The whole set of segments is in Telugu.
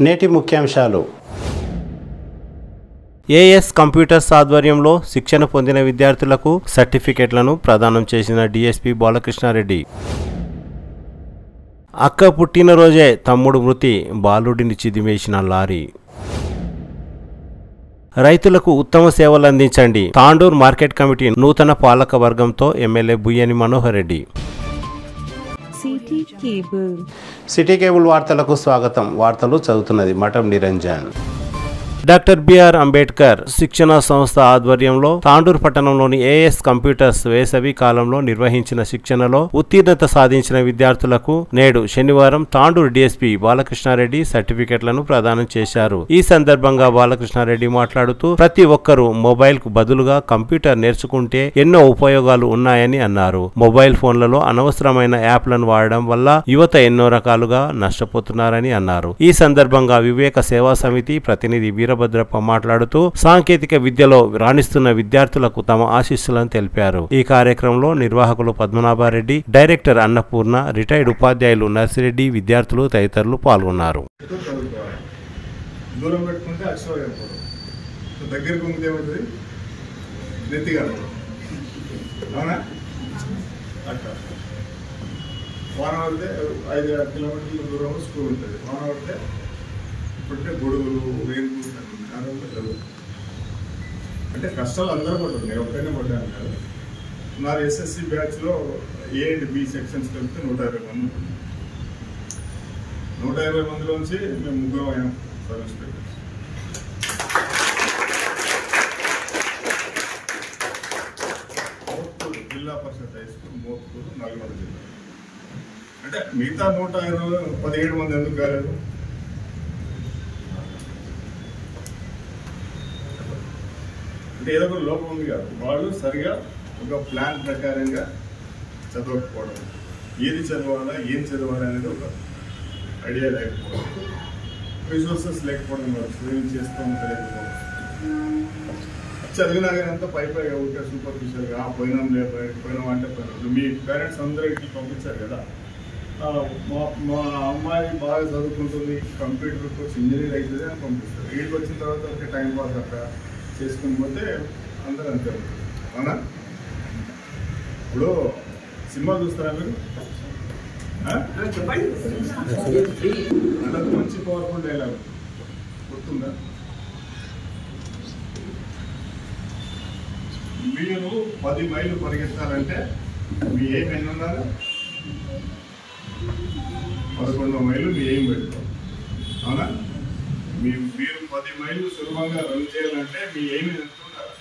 నేటి ముఖ్యాంశాలు. ఏఎస్ కంప్యూటర్స్ ఆధ్వర్యంలో శిక్షణ పొందిన విద్యార్థులకు సర్టిఫికెట్లను ప్రదానం చేసిన డీఎస్పీ బాలకృష్ణారెడ్డి. అక్క పుట్టినరోజే తమ్ముడు మృతి, బాలుడిని చిదిమేసిన లారీ. రైతులకు ఉత్తమ సేవలు అందించండి, తాండూర్ మార్కెట్ కమిటీ నూతన పాలక వర్గంతో MLA Buyyani Manohar Reddy. City cable వార్తలకు స్వాగతం. వార్తలు చదువుతున్నది మఠం నిరంజన్. డాక్టర్ బిఆర్ అంబేద్కర్ శిక్షణ సంస్థ ఆధ్వర్యంలో తాండూర్ పట్టణంలోని ఏఎస్ కంప్యూటర్స్ వేసవి కాలంలో నిర్వహించిన శిక్షణలో ఉత్తీర్ణత సాధించిన విద్యార్థులకు నేడు శనివారం తాండూర్ డీఎస్పీ బాలకృష్ణారెడ్డి సర్టిఫికెట్లను ప్రదానం చేశారు. ఈ సందర్భంగా బాలకృష్ణారెడ్డి మాట్లాడుతూ ప్రతి ఒక్కరూ మొబైల్ కు బదులుగా కంప్యూటర్ నేర్చుకుంటే ఎన్నో ఉపయోగాలు ఉన్నాయని అన్నారు. మొబైల్ ఫోన్లలో అనవసరమైన యాప్లను వాడడం వల్ల యువత ఎన్నో రకాలుగా నష్టపోతున్నారని అన్నారు. ఈ సందర్భంగా వివేక సేవా సమితి ప్రతినిధి వీరభద్రప్ప మాట్లాడుతూ సాంకేతిక విద్యలో రాణిస్తున్న విద్యార్థులకు తమ ఆశీస్సులను తెలిపారు. ఈ కార్యక్రమంలో నిర్వాహకులు పద్మనాభారెడ్డి, డైరెక్టర్ అన్నపూర్ణ, రిటైర్డ్ ఉపాధ్యాయులు నర్సిరెడ్డి, విద్యార్థులు తదితరులు పాల్గొన్నారు. ఇప్పటికే గొడుగులు రేణులు అంటే కష్టాలు అందరూ పడ్డారు, నేను ఒక్కనే పడ్డాను కదా. నా ఎస్ఎస్సి బ్యాచ్లో ఏ అండ్ బి సెక్షన్స్ కలిపితే 120 మంది ఉంటుంది. 120 మందిలోంచి మేము ముగ్గురం అయ్యాం sub inspectors. Mothkur Zilla Parishad high school, Mothkur, Nalgonda జిల్లా. అంటే మిగతా 117 మంది ఎందుకు కాలేదు? అంటే ఏదో ఒక లోపం ఉంది కాదు, వాళ్ళు సరిగా ఒక ప్లాన్ ప్రకారంగా చదవకపోవడం, ఏది చదవాలా ఏం చదవాలి అనేది ఒక ఐడియా లేకపోవడం, రిసోర్సెస్ లేకపోవడం, ఏం చేస్తూ తెలియకపోవడం. చదివినా కానీ అంతా పై ఊరికే సూపర్ఫిషియల్గా పోయినాం అంటే పోయినాం. మీ పేరెంట్స్ అందరికీ పంపించారు కదా, మా అమ్మాయి బాగా చదువుకుంటుంది, కంప్యూటర్ కోర్స్ ఇంజనీర్ అవుతుంది అని పంపిస్తారు. వీడికి వచ్చిన తర్వాత ఒక టైం పాస్ అక్కడ చేసుకుని పోతే అందరూ అంతే ఉంటుంది. అవునా? ఇప్పుడు సినిమా చూస్తారా మీరు? అలా మంచి పవర్ఫుల్ డైలాగ్ గుర్తుందా? మీరు 10 మైళ్ళు పరిగెత్తాలంటే మీ ఏం ఎన్ని ఉన్నారు? 11వ మైలు మీ ఏం పెట్టుకోవాలి. అవునా? మీరు 10 మైళ్ళు సులభంగా రన్ చేయాలంటే మీ ఏమి ఎంత ఉండాలి?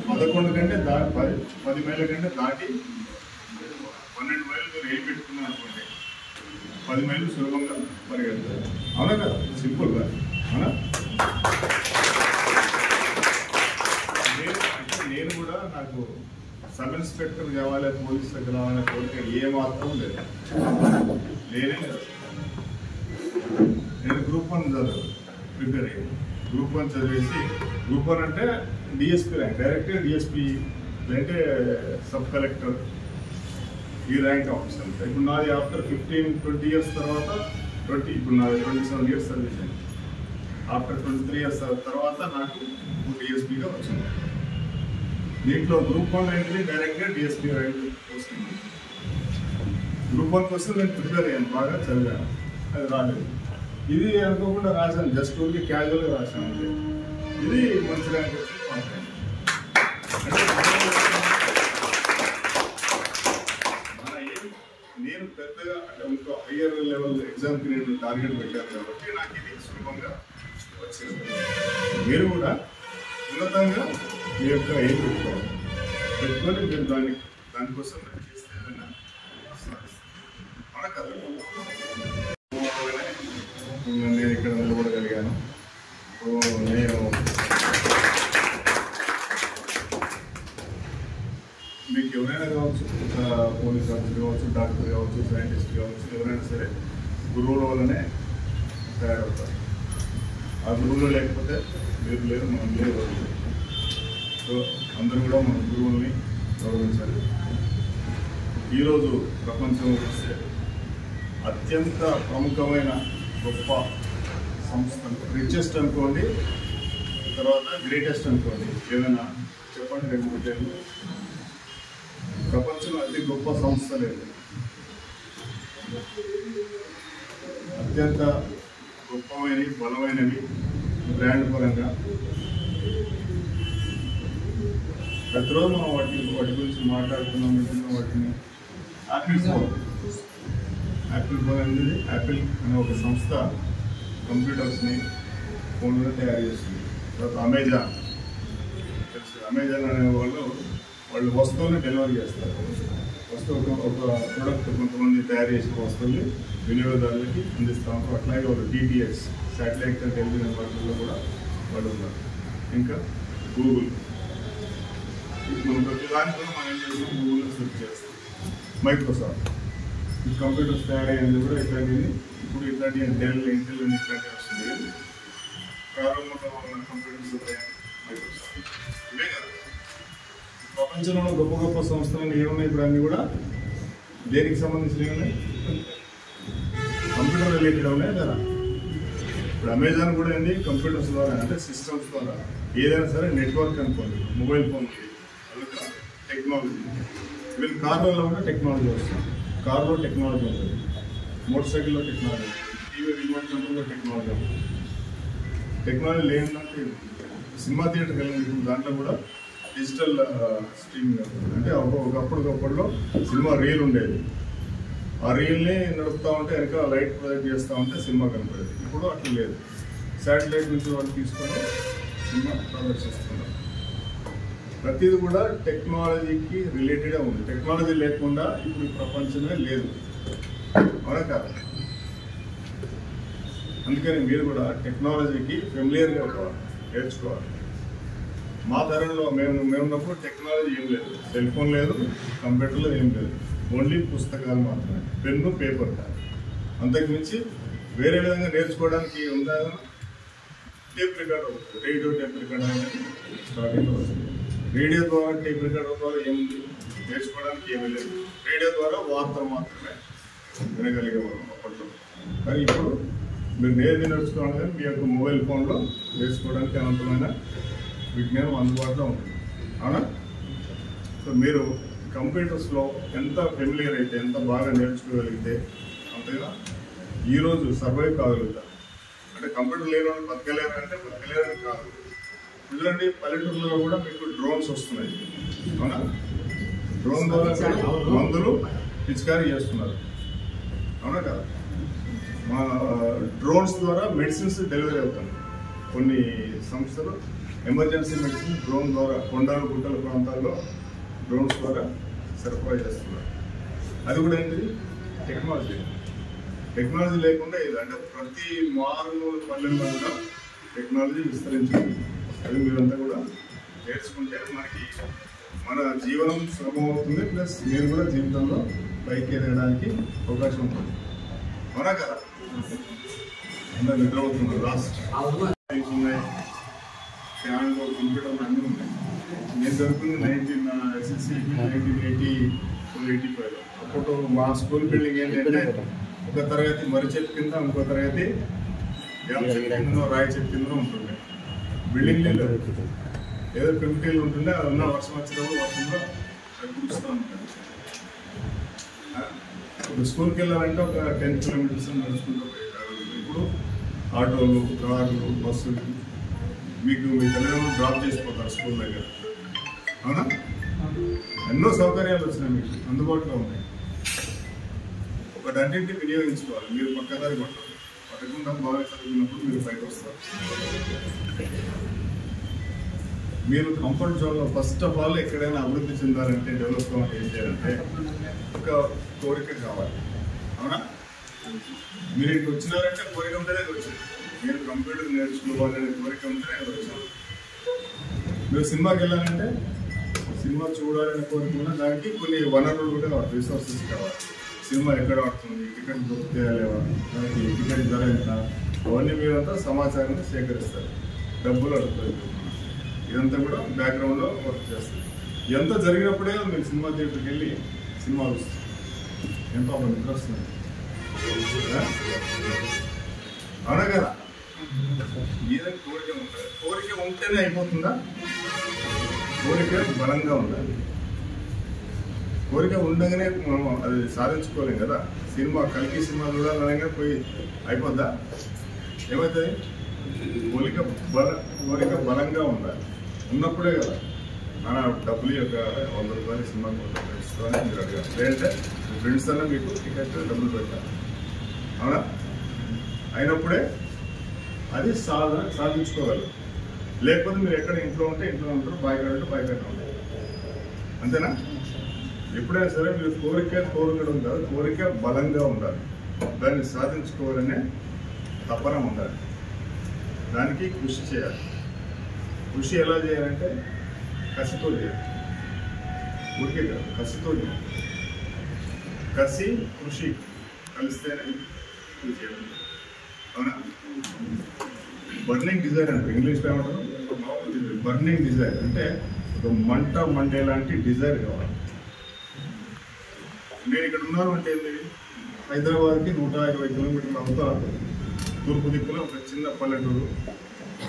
11 కంటే 10 మైళ్ళ కంటే దాటి 12 మైళ్ళు మీరు ఏం పెట్టుకున్నారు అనుకోండి, 10 మైళ్ళు సులభంగా పరిగెత్తారు. అవునా కదా? సింపుల్గా. అవునా? నేను కూడా నాకు సబ్ ఇన్స్పెక్టర్ కావాలి, పోలీసులకు రావాలనే కోరిక ఏ మాత్రం లేదు. లేనే లేదు. నేను గ్రూప్ 1 ప్రిపేర్ అయ్యాను. గ్రూప్ 1 చదివేసి, గ్రూప్ 1 అంటే డిఎస్పీ ర్యాంక్, డైరెక్ట్గా డిఎస్పీ అంటే సబ్ కలెక్టర్ ఈ ర్యాంక్ ఆఫీసర్. ఇప్పుడు నాది ఆఫ్టర్ 15-20 ఇయర్స్ తర్వాత ఇప్పుడు నాది 27 ఇయర్స్ సర్వీస్ అయింది. ఆఫ్టర్ 23 ఇయర్స్ తర్వాత నాకు డిఎస్పీగా వచ్చింది. దీంట్లో గ్రూప్ 1 ర్యాంక్ని డైరెక్ట్గా డిఎస్పీ ర్యాంక్ వస్తుంది. గ్రూప్ 1 కోసం నేను ప్రిపేర్ అయ్యాను, బాగా చదివాను, అది రాలేదు. ఇది అనుకోకుండా రాశాను, జస్ట్ ఊరికి క్యాజువల్గా రాశాను. అంటే ఇది మంచి ర్యాంక్ వచ్చి నేను పెద్దగా అంటే ఇంకో హయ్యర్ లెవెల్ ఎగ్జామ్కి నేను టార్గెట్ పెట్టాను కాబట్టి నాకు ఇది సులభంగా వచ్చింది. మీరు కూడా ఉన్నతంగా మీ యొక్క ఏం పెట్టుకొని మీరు దానికోసం చేస్తే మన కథ. నేను ఇక్కడ నిలబడగలిగాను. నేను మీకు ఎవరైనా కావచ్చు, పోలీస్ ఆఫీసర్ కావచ్చు, డాక్టర్ కావచ్చు, సైంటిస్ట్ కావచ్చు, ఎవరైనా సరే గురువుల వల్లనే తయారవుతారు. ఆ గురువులు లేకపోతే మీరు లేరు, మనం లేదు. సో అందరూ కూడా మన గురువుల్ని గౌరవించాలి. ఈరోజు ప్రపంచంలో చూస్తే అత్యంత ప్రముఖమైన గొప్ప సంస్థలు రిచెస్ట్ అనుకోండి, తర్వాత గ్రేటెస్ట్ అనుకోండి, ఏదైనా చెప్పండి 2-3 పేర్లు. ప్రపంచంలో అతి గొప్ప సంస్థలు ఏది? అత్యంత గొప్పమైనవి, బలమైనవి, బ్రాండ్ పరంగా ప్రతిరోజు మనం వాటి గురించి మాట్లాడుతున్నాం, వింటున్నాం. వాటిని యాపిల్ ఫోన్ అనేది యాపిల్ అనే ఒక సంస్థ కంప్యూటర్స్ని, ఫోన్లో తయారు చేస్తుంది. తర్వాత అమెజాన్ తెలుసు, అమెజాన్ అనే వాళ్ళు వస్తువుని డెలివరీ చేస్తారు. ఒక ప్రోడక్ట్ కొంతమంది తయారు చేసిన వస్తువుల్ని వినియోగదారులకి అందిస్తూ ఉంటారు. అట్లాగే వాళ్ళు DTH శాటిలైట్ టెలివిజన్ నెట్వర్క్లో కూడా వాళ్ళు ఉన్నారు. ఇంకా గూగుల్, మనం ప్రతి దానికి కూడా మనం ఏం చేస్తాం, గూగుల్లో సెర్చ్ చేస్తాం. మైక్రోసాఫ్ట్ ఈ కంప్యూటర్స్ తయారయ్యేది కూడా ఇట్లాంటివి. ఇప్పుడు ఇట్లాంటి డెల్, ఇంటెల్ ఇట్లాంటివి వస్తుంది. ప్రారంభంలో ఉన్న కంప్యూటర్స్ మైక్రోసాఫ్ట్ ఇవే కదా. ప్రపంచంలో గొప్ప గొప్ప సంస్థలు ఏమున్నాయి ఇప్పుడు అన్నీ కూడా దేనికి సంబంధించినవి ఉన్నాయి? కంప్యూటర్ రిలేటెడ్ ఉన్నాయి కదా. ఇప్పుడు అమెజాన్ కూడా ఏంటి, కంప్యూటర్స్ ద్వారా, అంటే సిస్టమ్స్ ద్వారా ఏదైనా సరే నెట్వర్క్ అనుకోండి, మొబైల్ ఫోన్ టెక్నాలజీ. వీళ్ళు కార్లలో కూడా టెక్నాలజీ వస్తుంది. కార్లో టెక్నాలజీ ఉంటుంది, మోటార్ సైకిల్లో టెక్నాలజీ, టీవీ రిమోట్ కంట్రోల్లో టెక్నాలజీ ఉంటుంది. టెక్నాలజీ లేదంటే సినిమా థియేటర్కి వెళ్ళిన దాంట్లో కూడా డిజిటల్ స్ట్రీమింగ్ అంటే ఒకప్పుడులో సినిమా రీల్ ఉండేది. ఆ రీల్ని నడుపుతూ ఉంటే వెనక లైట్ ప్రొజెక్ట్ చేస్తూ ఉంటే సినిమా కనపడేది. ఇప్పుడు అట్లా లేదు, శాటిలైట్ నుంచి వాళ్ళు తీసుకొని సినిమా ప్రదర్శిస్తున్నారు. ప్రతిది కూడా టెక్నాలజీకి రిలేటెడే ఉంది. టెక్నాలజీ లేకుండా ఇప్పుడు ప్రపంచమే లేదు, అవునా కాదు? అందుకని మీరు కూడా టెక్నాలజీకి ఫెమిలియర్గా కావాలి, నేర్చుకోవాలి. మా తరంలో మేము ఉన్నప్పుడు టెక్నాలజీ ఏం లేదు, సెల్ ఫోన్ లేదు, కంప్యూటర్లో ఏం లేదు, ఓన్లీ పుస్తకాలు మాత్రమే, పెన్ను, పేపర్ కాదు. అంతకుమించి వేరే విధంగా నేర్చుకోవడానికి ఉందా? టేప్ రికార్డ్ అవుతుంది, రేడియో టేప్ రికార్డ్ అనేది స్టార్టింగ్లో వస్తుంది. రేడియో ద్వారా, టేప్ రికార్డర్ ద్వారా ఏముంది, నేర్చుకోవడానికి ఏమీ లేదు. రేడియో ద్వారా వార్తలు మాత్రమే వినగలిగేవాళ్ళం అప్పట్లో. కానీ ఇప్పుడు మీరు నేర్చుకోవాలి నేర్చుకోవాలని మీ యొక్క మొబైల్ ఫోన్లో నేర్చుకోవడానికి అనంతమైన విజ్ఞానం అందుబాటులో ఉంటుంది, అవునా? సో మీరు కంప్యూటర్స్లో ఎంత ఫెమిలియర్ అయితే, ఎంత బాగా నేర్చుకోగలిగితే అంతేగా ఈరోజు సర్వైవ్ కాగలుగుతారు. అంటే కంప్యూటర్ లేని వాళ్ళు బతకలేరు అంటే బతకలేరని కాదు. ఎందుకంటే పల్లెటూరులో కూడా మీకు డ్రోన్స్ వస్తున్నాయి, అవునా? డ్రోన్ ద్వారా మందులు పిచికారీ చేస్తున్నారు, అవునా కదా? మా డ్రోన్స్ ద్వారా మెడిసిన్స్ డెలివరీ అవుతాయి. కొన్ని సంస్థలు ఎమర్జెన్సీ మెడిసిన్ డ్రోన్ ద్వారా కొండలు గుట్టల ప్రాంతాల్లో డ్రోన్స్ ద్వారా సరఫరా చేస్తున్నారు. అది కూడా ఏంటిది, టెక్నాలజీ. టెక్నాలజీ లేకుండా ఇది అంటే ప్రతి మారుమూల పల్లెల్లో కూడా టెక్నాలజీ విస్తరించింది. అది మీరంతా కూడా నేర్చుకుంటే మన జీవనం సులభం అవుతుంది, ప్లస్ మీరు కూడా జీవితంలో పైకి ఎదగడానికి అవకాశం ఉంటుంది, అవునా కదా? అందరూ నిద్రపోతున్నారు. లాస్ట్ ఉన్నాయి, ఫ్యాన్లో కంప్యూటర్లు అన్నీ ఉన్నాయి. నేను చదువుకుంది 1985. అప్పుడు మా స్కూల్ బిల్డింగ్ ఏంటంటే ఒక తరగతి మర్రి చెట్టు కింద, ఇంకో తరగతి రాయి చెట్టు కింద ఉంటుండే. బిల్డింగ్ లేదు, ఏదో పెంకుటీలు ఉంటుండే. అది ఉన్న వర్షం వచ్చినప్పుడు వర్షంలో కూర్చుతూ ఉంటుంది. ఇప్పుడు స్కూల్కి వెళ్ళాలంటే ఒక 10 కిలోమీటర్స్ నడుచుకుంటూ పోయేది. ఇప్పుడు ఆటోలు, కార్లు, బస్సులు మీకు మీ తల్లిదండ్రులు డ్రాప్ చేసిపోతారు స్కూల్ దగ్గర, అవునా? ఎన్నో సౌకర్యాలు వచ్చినాయి, మీకు అందుబాటులో ఉన్నాయి. ఒకటన్నింటినీ వినియోగించుకోవాలి. మీరు పక్కదారి పట్టకుండా బాగా చదువుకున్నప్పుడు మీరు బయటకు వస్తారు. మీరు కంఫర్ట్ జోన్లో ఫస్ట్ ఆఫ్ ఆల్ ఎక్కడైనా అభివృద్ధి చెందాలంటే, డెవలప్ కావాలంటే ఏం చేయాలంటే ఒక కోరిక కావాలి, అవునా? మీరు ఇక్కడికి వచ్చినారంటే కోరిక ఉంటేనే వచ్చింది. నేను కంప్యూటర్ నేర్చుకోవాలనే కోరిక ఉంటేనే వచ్చాను. మీరు సినిమాకి వెళ్ళాలంటే, సినిమా చూడాలనే కోరిక ఉన్న దానికి కొన్ని వనరులు కూడా రిసోర్సెస్ కావాలి. సినిమా ఎక్కడ ఆడుతుంది, టికెట్ దొరికితే లేవా, దానికి టికెట్ ధర ఎంత, అవన్నీ మీరంతా సమాచారాన్ని సేకరిస్తారు. డబ్బులు అడుగుతుంది. ఇదంతా కూడా బ్యాక్గ్రౌండ్లో వర్క్ చేస్తుంది. ఎంత జరిగినప్పుడే మీరు సినిమా థియేటర్కి వెళ్ళి సినిమా వస్తుంది. ఎంతో నిద్ర వస్తుంది, అవునా కదా? ఏదైనా కోరిక ఉంటుంది. కోరిక ఉంటేనే అయిపోతుందా? కోరిక బలంగా ఉండాలి. కోరిక ఉండగానే మనం అది సాధించుకోలేం కదా. సినిమా కల్కి సినిమా చూడాలనగా పోయి అయిపోద్దా? ఏమవుతుంది? కోరిక బలంగా ఉండాలి. ఉన్నప్పుడే కదా మన డబ్బులు యొక్క 100 రూపాయలు సినిమా ఫ్రెండ్స్తోనే మీరు అడిగారు. లేదంటే మీ ఫ్రెండ్స్ అన్నా మీకు టికెట్ డబ్బులు పెట్టాలి. అవునా? అయినప్పుడే అది సాధించుకోగలరు. లేకపోతే మీరు ఎక్కడ ఇంట్లో ఉంటే ఇంట్లో ఉంటారు, బాయ్కాడ ఉంటే బాయ్కాడ ఉంటారు. అంతేనా? ఎప్పుడైనా సరే మీరు కోరుకోవడం కాదు, కోరిక బలంగా ఉండాలి. దాన్ని సాధించుకోవాలనే తపన ఉండాలి. దానికి కృషి చేయాలి. కృషి ఎలా చేయాలంటే కసితో చేయాలి. ఊరికే కాదు, కసితో చేయాలి. కసి కృషి కలిస్తేనే కృషి చేయాలి. అవునా? బర్నింగ్ డిజైర్ అంటే ఇంగ్లీష్లో ఏమంటారు? బర్నింగ్ డిజైర్ అంటే ఒక మండే లాంటి డిజైర్ కావాలి. నేను ఇక్కడ ఉన్నాను అంటే ఏంటి? హైదరాబాద్కి 120 కిలోమీటర్ల అవుతా తూర్పు దిక్కులో ఒక చిన్న పల్లెటూరు.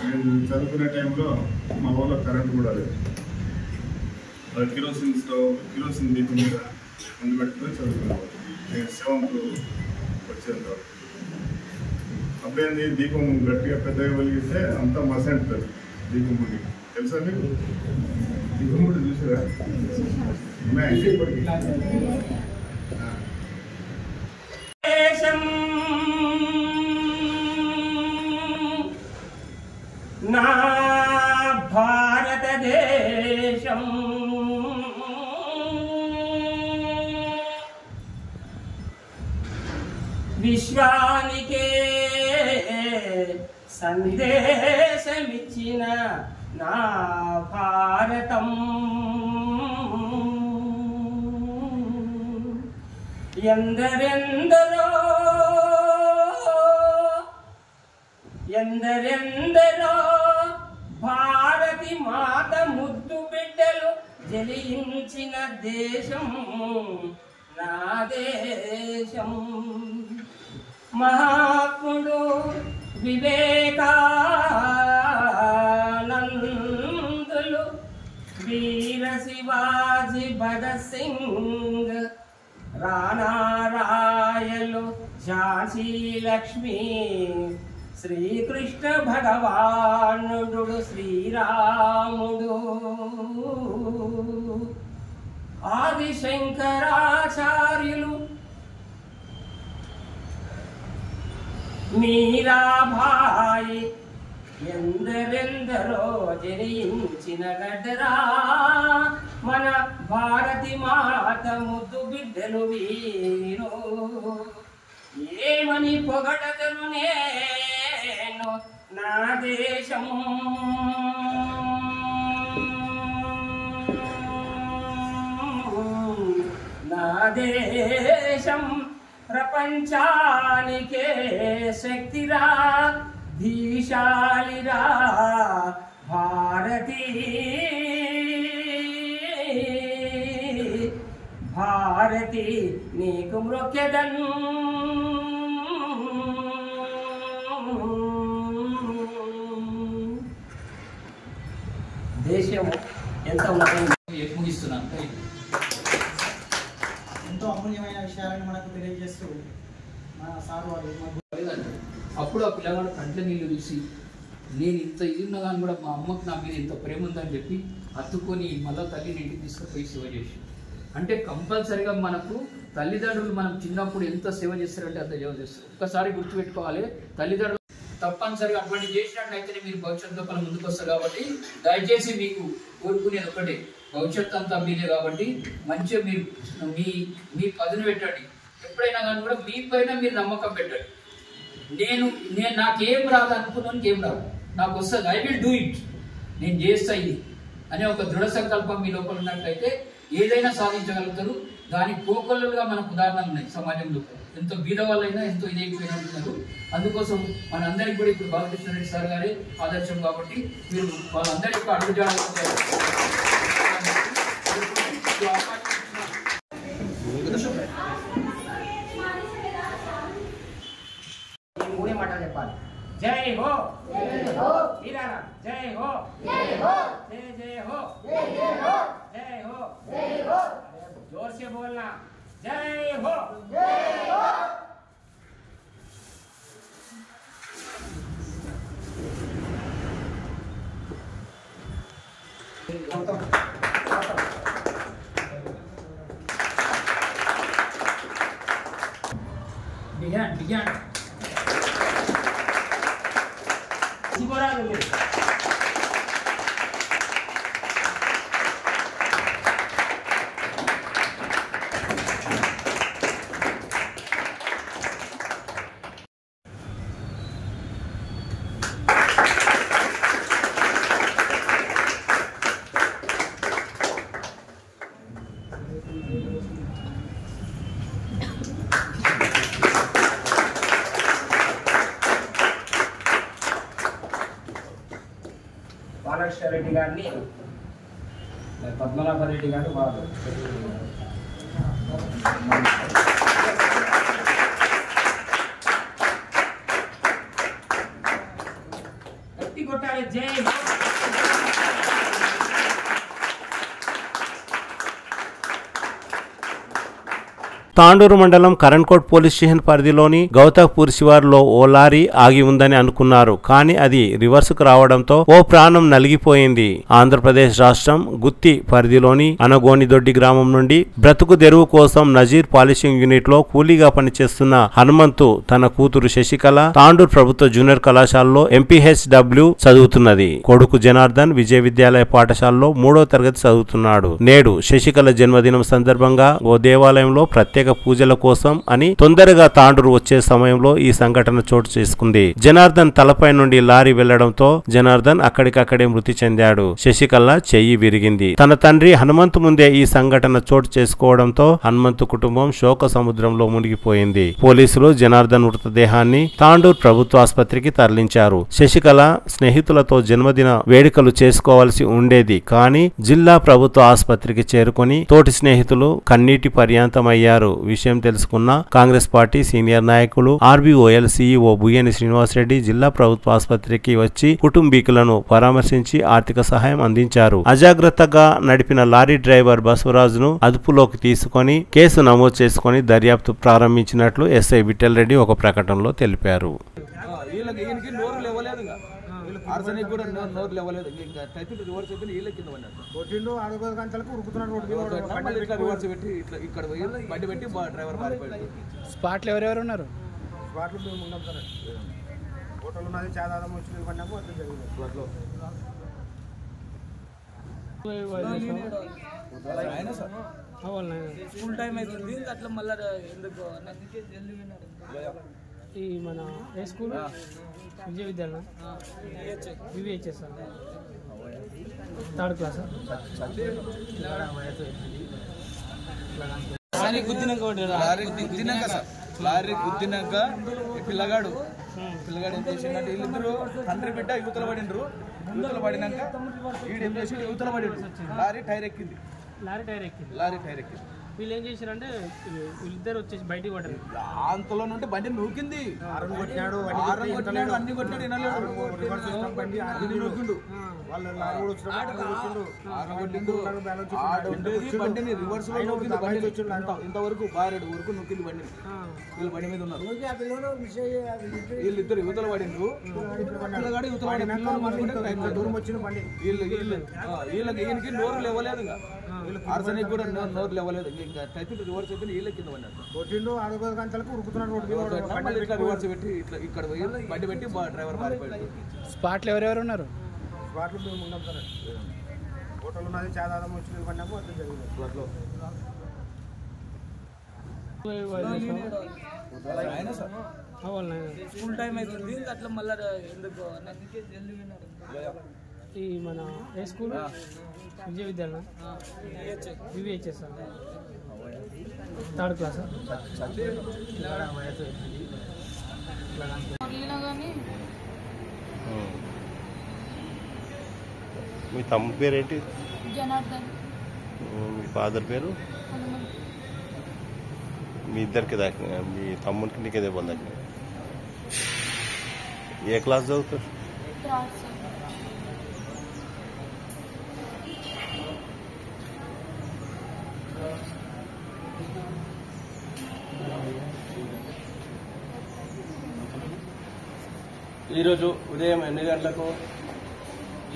నేను చదువుకునే టైంలో మా ఊళ్ళో కరెంట్ కూడా లేదు. అది కిరోసిన్ దీపం మీద ముందు పెట్టుకుని చదువుకునేవాడు. నేను 7th వచ్చేంత వరకు. అప్పుడేంది, దీపం గట్టిగా పెద్దగా వెలిగిస్తే అంతా మసంటుంది దీపం ముడి. తెలుసా మీకు? దీపం ముడి చూసారా? ఇప్పటికీ నా భారతదేశం విశ్వానికే సందేశమిచ్చిన నా భారతం ఎందరెందరో భారతి మాత ముద్దు బిడ్డలు జలించిన దేశం నా దేశం. మహాత్ముడు వివేకానందులు, వీర శివాజీ భగత్ సింగ్, రానారాయలు, ఝాన్సీ లక్ష్మి, శ్రీకృష్ణ భగవానుడు, శ్రీరాముడు, ఆదిశంకరాచార్యులు, మీరాబాయి, ఎందరెందరో జనించిన గడ్డరా మన భారతి మాత ముద్దు బిడ్డలు వీరు. ఏమని పొగడతను నేను నా దేశం, నా దేశం ప్రపంచానికే శక్తిరా, ధీశాలిరా భారతి. భారతి నీకు మ్రొక్కెదన్, దేశం ఎంత ముగిస్తున్నాను. ఎంతో అమూల్యమైన విషయాలను మనకు తెలియజేస్తూ మన సార్ వారు అప్పుడు ఆ పిల్లగాడు కంట్ల నీళ్ళు తీసి, నేను ఇంత ఇది ఉన్నా కానీ కూడా మా అమ్మకి నా మీద ఇంత ప్రేమ ఉందని చెప్పి హత్తుకొని మళ్ళీ తల్లిని ఇంటికి తీసుకుపోయి సేవ చేసి. అంటే కంపల్సరిగా మనకు తల్లిదండ్రులు మనం చిన్నప్పుడు ఎంత సేవ చేస్తారంటే అంత సేవ చేస్తారు. ఒక్కసారి గుర్తుపెట్టుకోవాలి, తల్లిదండ్రులు తప్పనిసరిగా అటువంటి చేసినట్లయితేనే మీరు భవిష్యత్తు లోపల ముందుకు వస్తారు. కాబట్టి దయచేసి మీకు కోరుకునేది ఒకటే, భవిష్యత్తు అంతా మీదే. కాబట్టి మంచిగా మీరు మీ పదును పెట్టండి. ఎప్పుడైనా కానీ కూడా మీ పైన మీరు నమ్మకం పెట్టండి. నేను నాకేం రాదు అనుకున్నానికి ఏం రాదు, నాకు వస్తుంది, ఐ విల్ డూ ఇట్, నేను చేస్తా ఇది అనే ఒక దృఢ సంకల్పం మీ లోపల ఉన్నట్లయితే ఏదైనా సాధించగలుగుతారు. దానికి కోకొల్లలుగా మనకు ఉదాహరణలు ఉన్నాయి సమాజంలో. ఎంతో బీద వాళ్ళైనా ఎంతో ఇదైపోయినా ఉన్నారు. అందుకోసం మనందరికీ కూడా ఇప్పుడు బాలకృష్ణారెడ్డి సార్ గారే ఆదర్శం. కాబట్టి మీరు వాళ్ళందరి యొక్క అడుగుజాడలు మూడే మాటలు చెప్పాలి. जय हो वीरारा जय हो जय जय हो जय हो जोर से बोलना जय हो बिहान सिबोरा दे రెడ్డి గారిని పద్మనాభ రెడ్డి గారు వారు గట్టి కొట్టాలి జై తాండూరు మండలం కరణ్కోట్ పోలీస్ స్టేషన్ పరిధిలోని గౌతక్పూర్ శివారులో ఓ లారీ ఆగి ఉందని అనుకున్నారు, కానీ అది రివర్సుకు రావడంతో ఓ ప్రాణం నలిగిపోయింది. ఆంధ్రప్రదేశ్ రాష్ట్రం గుత్తి పరిధిలోని అనగోనిదొడ్డి గ్రామం నుండి బ్రతుకు తెరువు కోసం నజీర్ పాలిషింగ్ యూనిట్ లో కూలీగా పనిచేస్తున్న హనుమంతు తన కూతురు శశికళ తాండూరు ప్రభుత్వ జూనియర్ కళాశాలలో MPHW చదువుతున్నది. కొడుకు జనార్దన్ విజయ విద్యాలయ పాఠశాలలో 3వ తరగతి చదువుతున్నాడు. నేడు శశికళ జన్మదినం సందర్భంగా ఓ దేవాలయంలో ప్రత్యేక పూజల కోసం అని తొందరగా తాండూరు వచ్చే సమయంలో ఈ సంఘటన చోటు చేసుకుంది. జనార్దన్ తలపై నుండి లారీ వెళ్లడంతో జనార్దన్ అక్కడికక్కడే మృతి చెందాడు. శశికళ చెయ్యి విరిగింది. తన తండ్రి హనుమంతు ముందే ఈ సంఘటన చోటు చేసుకోవడంతో హనుమంతు కుటుంబం శోక సముద్రంలో మునిగిపోయింది. పోలీసులు జనార్దన్ మృతదేహాన్ని తాండూరు ప్రభుత్వ ఆసుపత్రికి తరలించారు. శశికళ స్నేహితులతో జన్మదిన వేడుకలు చేసుకోవాల్సి ఉండేది, కానీ జిల్లా ప్రభుత్వ ఆసుపత్రికి చేరుకొని తోటి స్నేహితులు కన్నీటి పర్యాంతమయ్యారు. విషయం తెలుసుకున్న కాంగ్రెస్ పార్టీ సీనియర్ నాయకులు RBOL CEO బుయ్యని శ్రీనివాసరెడ్డి జిల్లా ప్రభుత్వ ఆసుపత్రికి వచ్చి కుటుంబీకులను పరామర్శించి ఆర్థిక సహాయం అందించారు. అజాగ్రత్తగా నడిపిన లారీ డ్రైవర్ బసవరాజును అదుపులోకి తీసుకొని కేసు నమోదు చేసుకుని దర్యాప్తు ప్రారంభించినట్లు SI విఠల్ రెడ్డి ఒక ప్రకటనలో తెలిపారు. ఆర్సనిక్ కూడా నోరు లేవలేదు. ఇంకా టైటిల్ రివర్స్ అయితే వీళ్ళ కింద పడ్డాడు. కొట్టిండు 6 గంటలకు ఉరుకుతున్నాడు. రివర్స్ పెట్టి ఇట్లా ఇక్కడ బండి పెట్టి డ్రైవర్ మారిపోయాడు. స్పాట్లో ఎవరెవరు ఉన్నారు? స్పాట్లో మేము ఉన్నాం సార్. హోటల్ ఉన్నది చాదారం వచ్చి పడినాము అట్లా జరిగింది. స్పాట్లో ఆయన సార్ స్కూల్ టైం అవుతుంది అట్లా మళ్ళీ ఎందుకు ఈ మన ఏ స్కూల్ విజయ విద్యాలయం VVHS థర్డ్ క్లాస్ లారీ గుద్దినాక పిల్లగాడు ఏం చేసిందంటే వీళ్ళిద్దరు తండ్రి బిడ్డ యువతల పడినరు. యువతల పడినాక వీడు ఏం చేసి యువతల పడిండు. లారీ టైర్ ఎక్కింది. వీళ్ళు ఏం చేశారంటే వీళ్ళిద్దరు వచ్చేసి బయటికి పడ్డారు. అంతలో నుండి బండి నూకింది. అన్ని కొట్టాడు బండిని రివర్స్ ఇంతవరకు బారెడు వరకు నొక్కింది బండిని. వీళ్ళు బండి మీద ఉన్నారు. వీళ్ళిద్దరు యువతల పడిండ్రు. పిల్లగాడు యువతల పడిన దూరం వచ్చిన బండి వీళ్ళకి ఈయనకి నోరు లేవలేదు. ఆర్సనిక్ కూడా నోరు లేవలేదు. ఇంకా టైటిల్ రివర్స్ అయితే వీళ్ళ కింద పడ్డాడు. కొట్టిండు 6 గంటలకు ఉరుకుతున్నాడు. రివర్స్ పెట్టి ఇట్లా ఇక్కడ బండి పెట్టి డ్రైవర్ మారిపోయాడు. స్పాట్లో ఎవరెవరు ఉన్నారు? స్పాట్లో మేము ఉన్నాం సార్. హోటల్ ఉన్నది చాదారం వచ్చి పడినాము అట్లా జరిగింది. స్పాట్లో ఆయన సార్ స్కూల్ టైం అవుతుంది అట్లా మళ్ళీ ఎందుకు ఈ మన ఏ స్కూల్ విజయ విద్యాలయం VVHS థర్డ్ క్లాస్ మీ తమ్ముడి పేరేంటి? జనార్దన్. మీ ఫాదర్ పేరు? మీ ఇద్దరికి దాకా మీ తమ్ముడికి నీకే దెబ్బలు దాకా ఏ క్లాస్ చదువుతారు? ఈరోజు ఉదయం 8 గంటలకు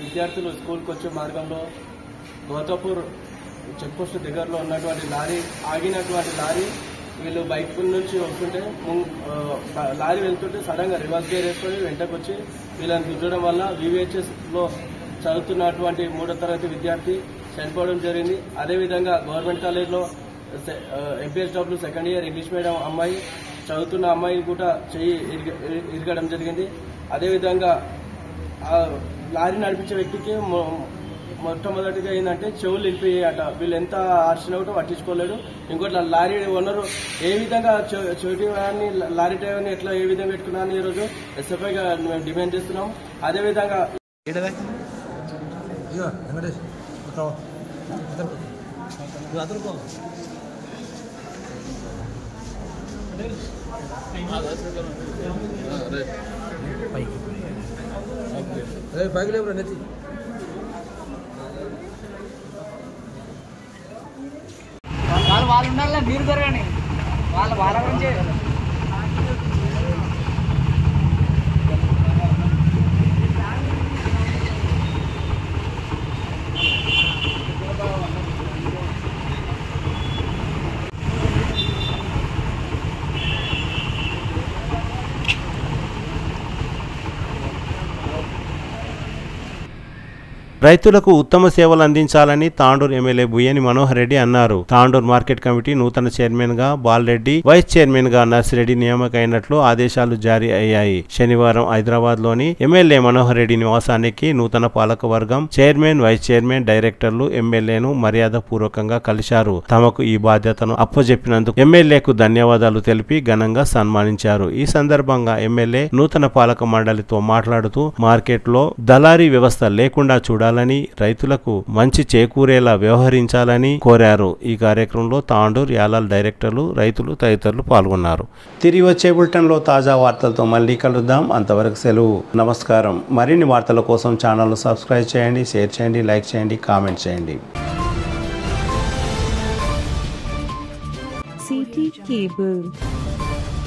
విద్యార్థులు స్కూల్కి వచ్చే మార్గంలో గోతాపూర్ చెక్పోస్ట్ దగ్గరలో ఉన్నటువంటి ఆగినటువంటి లారీ వీళ్ళు బైక్ నుంచి వస్తుంటే లారీ వెళ్తుంటే సడన్గా రివర్స్ గేర్ వేసుకొని వెంటకు వచ్చి వీళ్ళని గుద్దడం వల్ల VVHSలో చదువుతున్నటువంటి 3వ తరగతి విద్యార్థి చనిపోవడం జరిగింది. అదేవిధంగా గవర్నమెంట్ కాలేజ్లో MPSW second year English medium అమ్మాయి చదువుతున్న అమ్మాయి కూడా చెయ్యి ఇరగడం జరిగింది. అదేవిధంగా లారీ నడిపించే వ్యక్తికి మొట్టమొదటిగా ఏంటంటే చెవులు నిలిపియాట. వీళ్ళు ఎంత ఆర్చినా కూడా పట్టించుకోలేడు. ఇంకోటి లారీ ఓనరు ఏ విధంగా చెవిటి వాడిని లారీ డ్రైవర్ని ఎట్లా ఏ విధంగా పెట్టుకున్నాను ఈరోజు SFIగా మేము డిమాండ్ చేస్తున్నాం. అదేవిధంగా పైకి లేవు నెత్తి వాళ్ళు ఉండాలి, మీరు జరగండి. వాళ్ళ గురించి రైతులకు ఉత్తమ సేవలు అందించాలని తాండూరు ఎమ్మెల్యే బుయ్యని మనోహర్ రెడ్డి అన్నారు. తాండూరు మార్కెట్ కమిటీ నూతన చైర్మన్ గా బాలరెడ్డి, వైస్ చైర్మన్ గా నర్సిరెడ్డి నియామకైనట్లు ఆదేశాలు జారీ అయ్యాయి. శనివారం హైదరాబాద్ లోని ఎమ్మెల్యే మనోహర్ రెడ్డి నివాసానికి నూతన పాలకవర్గం చైర్మన్, వైస్ చైర్మన్, డైరెక్టర్లు ఎమ్మెల్యేను మర్యాద పూర్వకంగా కలిశారు. తమకు ఈ బాధ్యతను అప్పజెప్పినందుకు ఎమ్మెల్యేకు ధన్యవాదాలు తెలిపి ఘనంగా సన్మానించారు. ఈ సందర్భంగా ఎమ్మెల్యే నూతన పాలక మండలితో మాట్లాడుతూ మార్కెట్ లో దళారీ వ్యవస్థ లేకుండా చూడాలి, రైతులకు మంచి చేకూరేలా వ్యవహరించాలని కోరారు. ఈ కార్యక్రమంలో తాండూరు యాలాల్ డైరెక్టర్లు, రైతులు తదితరులు పాల్గొన్నారు. తిరిగి వచ్చే బులెటిన్లో తాజా వార్తలతో మళ్ళీ కలుద్దాం. అంతవరకు సెలవు. నమస్కారం. మరిన్ని వార్తల కోసం ఛానల్ను సబ్స్క్రైబ్ చేయండి, షేర్ చేయండి, లైక్ చేయండి, కామెంట్ చేయండి. CT Cable